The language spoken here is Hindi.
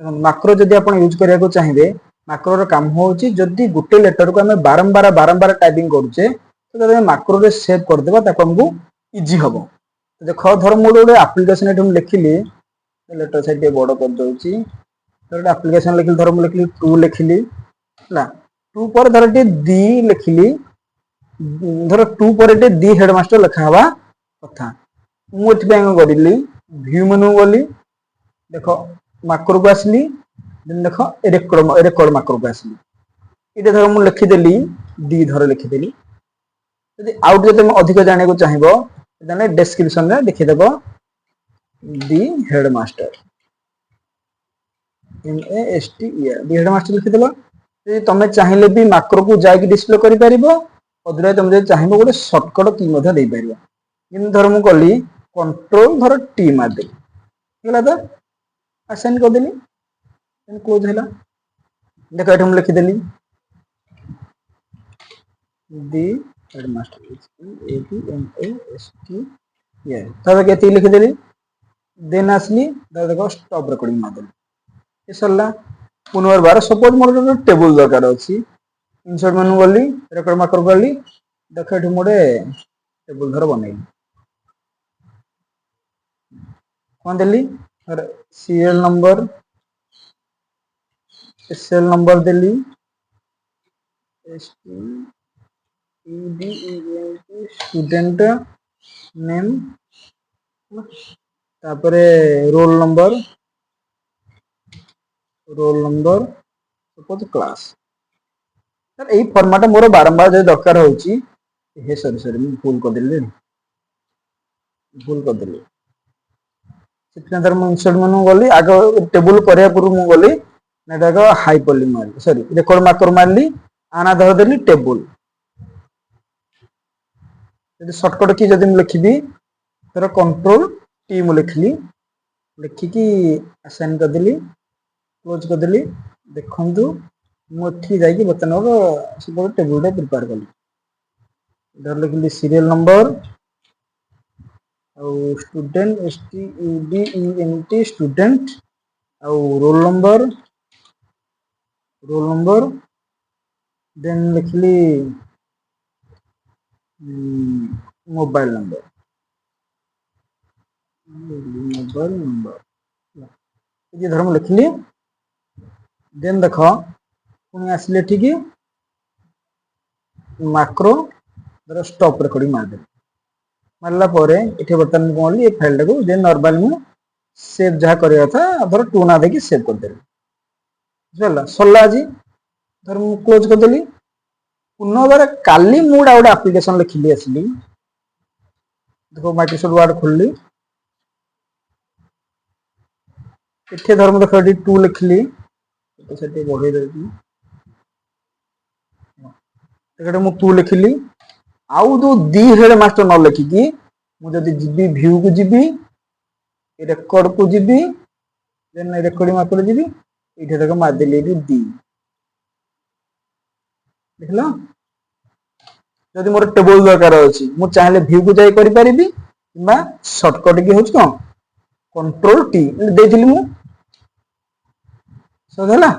माक्रो जदि आप यूज करने चाहिए माक्रोर काम होची जदि गोटे लेटर को आम बारंबार बारंबार टाइपिंग करुचे तो माक्रो रे सेव करदेबा ताको हमको इजी हम देख धर मुझे गोटे आप्लिकेशन ये लिखिली लेटर साइड बड़ कर दूसरी गोटे आप्लिकेशन लिखिली धर मुझे लिखिली टू लिखिली है टू पर धर दी लिखिली धर टू पर दी हेडमास्टर लिखा हवा कथा मुझे करी व्यू मेनू गली देख माक्रो को आसली देख रेकर्ड माक्रो को आसली ये धर मुझे लिखिदेली डी धर लिखिदेली यदि आउट जब तुम अधिक जाने को चाहिए डिस्क्रिप्शन में लिखिदेव दी हेडमास्टर डी हेडमास्टर लिखिदेव यदि तुम चाहिए भी माक्रो को जाके डिस्प्ले कर अदरवाइज तुम जो चाहिए गोटे सर्टकट की दे पार धर मुझे कली कंट्रोल धर टी मारदेली है तो असाइन करदेली क्लोज है देख ये मुझे लिखिदेली दी हेडमास्टर ये लिखिदेली देन आसली देखो स्टॉप रिकॉर्डिंग मारदेली ये सरला पुनर्बार सपोज मोर टेबल दरकार अच्छी इंसर्ट मेनू गली रेकर्ड मार्कर गली देख ये मोटे टेबल धर बनैली कौन देली सीरियल नंबर सेल नंबर देली स्टूडेंट नेम तापरे roll number suppose class sir यही फॉर्मेट मोर बारंबार जो दरकार होची हे सॉरी सॉरी मैं भूल कर देली इंसर्ट मेनू गली आग टेबल करने पूर्व मु गली हाइपरलिंक मारली सॉरी रेकॉर्ड मार्कर मारली आना धर देली टेबल सर्टकट की जब लिखी तर कंट्रोल टी मु लिखली लिखिकी असाइन करदेली क्लोज करदेली देखु मुझे जाकि बर्तमान टेबुल प्रिपेयर कली इधर लिखली serial number student STUDENT student roll number then लिखली मोबाइल नंबर ये धर्म लिखली देन देख पुणी आसिले ठीक माक्रो धर स्टॉप रिकॉर्डिंग मारदेली मारला ये बर्तमान कौन ये फाइल को देन नॉर्मल मु सेव जहाँ करवा था धर टू ना देखिए सेव करदेली बुझा सरला आज धर मु क्लोज करदेली पुनर्बार काली मुझे गोटे आप्लिकेशन लिखिली आसली देखो माइक्रोसॉफ्ट वर्ड खोलली इतने धर्म देख टू लिखली बढ़े देती मुझे टू लिखिली आउ जो दी हेड मास्टर न लिखिकी मुझे जी व्यू को जी रेकर्ड को जी देन रेकर्डिंग मार्कर जी ये देख मारदेली दी देख लो जदि मोर टेबल दरकार अच्छी मुझे चाहिए व्यू को जाई करि परिबी किबा शॉर्टकट की होच कोन कंट्रोल टी देथिली मु सो होला